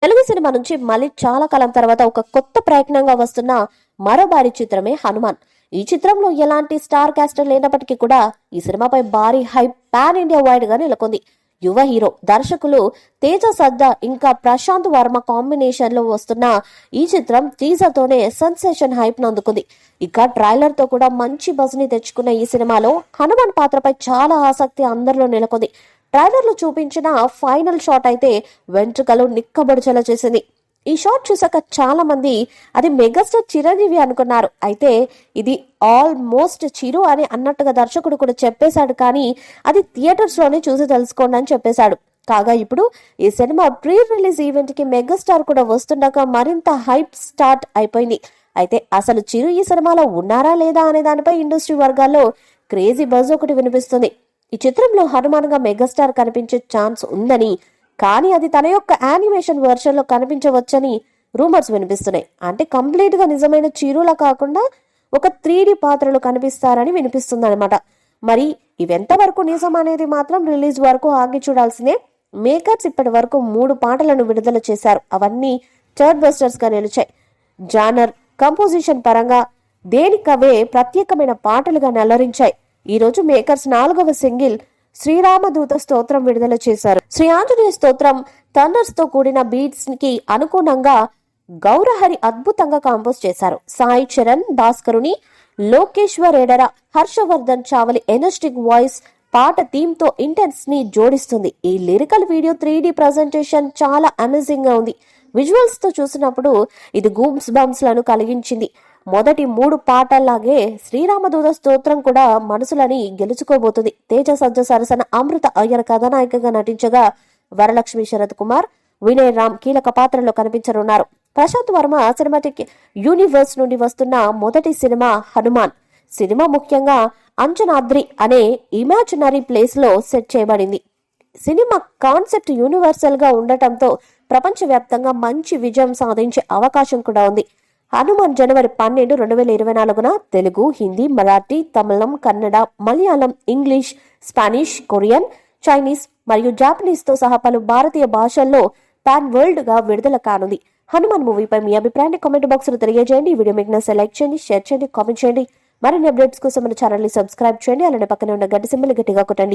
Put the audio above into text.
Telugu cinema నుంచి మళ్ళీ చాలా కాలం తర్వాత ఒక కొత్త ప్రయత్నంగా వస్తున్న మరో భారీ చిత్రమే హనుమాన్. ఈ చిత్రంలో ఎలాంటి స్టార్ కాస్టర్ లేనప్పటికీ కూడా ఈ సినిమాపై భారీ హైప్ పాన్ ఇండియా వైడ్ గా నెలకొంది. యువ హీరో దర్శకులు తేజ సజ్జా ఇంకా ప్రశాంత్ వర్మ కాంబినేషన్ లో వస్తున్న ఈ చిత్రం టీజర్ తోనే సెన్సేషన్ హైప్ నందుకుంది. ఇక ట్రైలర్ తో కూడా మంచి బజ్ ని తెచ్చుకున్న ఈ సినిమాలో హనుమాన్ పాత్రపై చాలా ఆసక్తి అందరిలో నెలకొంది. ట్రైలర్ లో చూపించిన ఫైనల్ షాట్ అయితే వెంట్రుకలు నిక్కబొడిచేలా చేసింది. ఈ షాట్ చూసాక చాలా మంది అది మెగాస్టార్ చిరంజీవి అనుకున్నారు. అయితే ఇది ఆల్మోస్ట్ చిరు అని అన్నట్టుగా దర్శకుడు కూడా చెప్పేశాడు. కానీ అది థియేటర్స్ లోనే చూసి తెలుసుకోండి అని చెప్పేశాడు. కాగా ఇప్పుడు ఈ సినిమా ప్రీ రిలీజ్ ఈవెంట్ కి మెగాస్టార్ కూడా వస్తుండగా మరింత హైప్ స్టార్ట్ అయిపోయింది. అయితే అసలు చిరు ఈ సినిమాలో ఉన్నారా లేదా అనే దానిపై ఇండస్ట్రీ వర్గాల్లో క్రేజీ బజ్ ఒకటి వినిపిస్తుంది. ఈ చిత్రంలో హనుమాన్ గా మెగాస్టార్ కనిపించే ఛాన్స్ ఉందని, కానీ అది తన యొక్క యానిమేషన్ వర్షన్ లో కనిపించవచ్చని రూమర్స్ వినిపిస్తున్నాయి. అంటే కంప్లీట్ గా నిజమైన చిరులా కాకుండా ఒక 3D పాత్రలు కనిపిస్తారని వినిపిస్తుంది అనమాట. మరి ఇవెంత వరకు నిజం అనేది మాత్రం రిలీజ్ వరకు ఆగి చూడాల్సిందే. మేకర్స్ ఇప్పటి వరకు 3 పాటలను విడుదల చేశారు. అవన్నీ థర్డ్ బస్టర్స్ గా నిలిచాయి. జానర్ కంపోజిషన్ పరంగా దేనికవే ప్రత్యేకమైన పాటలుగా నల్లరించాయి. ఈ రోజు మేకర్స్ 4వ సింగిల్ శ్రీరామదూత స్తోత్రం విడుదల చేశారు. శ్రీ ఆంజనేయ స్తోత్రం థండర్స్ తో కూడిన బీట్స్ కి అనుగుణంగా గౌరహరి అద్భుతంగా కంపోజ్ చేశారు. సాయి చరణ్ భాస్కరుని, లోకేశ్వర్ ఎడర, హర్షవర్ధన్ చావలి ఎనర్జిటిక్ వాయిస్ పాట థీమ్ తో ఇంటెన్స్ ని జోడిస్తుంది. ఈ లిరికల్ వీడియో 3D ప్రజెంటేషన్ చాలా అమేజింగ్ గా ఉంది. విజువల్స్ తో చూసినప్పుడు ఇది గూమ్స్ బంప్స్ లను కలిగించింది. మొదటి 3 పాటల్లాగే శ్రీరామదూత స్తోత్రం కూడా మనసులని గెలుచుకోబోతుంది. తేజ సజ్జ సరసన అమృత అయ్యర్ కథానాయికగా నటించగా వరలక్ష్మి శరత్ కుమార్, వినయ్ రామ్ కీలక పాత్రలో కనిపించనున్నారు. ప్రశాంత్ వర్మ సినిమాటిక్ యూనివర్స్ నుండి వస్తున్న మొదటి సినిమా హనుమాన్. సినిమా ముఖ్యంగా అంజనాద్రి అనే ఇమాజినరీ ప్లేస్ లో సెట్ చేయబడింది. సినిమా కాన్సెప్ట్ యూనివర్సల్ గా ఉండటంతో ప్రపంచవ్యాప్తంగా మంచి విజయం సాధించే అవకాశం కూడా ఉంది. హనుమాన్ జనవరి 12, 2024 తెలుగు, హిందీ, మరాఠీ, తమిళం, Kannada, Malayalam, English, Spanish, Korean, Chinese మరియు జాపనీస్ తో సహా పలు భారతీయ భాషల్లో పాన్ వరల్డ్ గా విడుదల కానుంది. హనుమాన్ మూవీపై మీ అభిప్రాయాన్ని కామెంట్ బాక్స్ లో తెలియజేయండి. ఈ వీడియో మీకు నచ్చితే లైక్ చేయండి, షేర్ చేయండి, కామెంట్ చేయండి. మరిన్ని అప్డేట్స్ కోసం మన ఛానల్ ని సబ్స్క్రైబ్ చేయండి. అలానే పక్కనే ఉన్న గంట సింబల్ గట్టిగా కొట్టండి.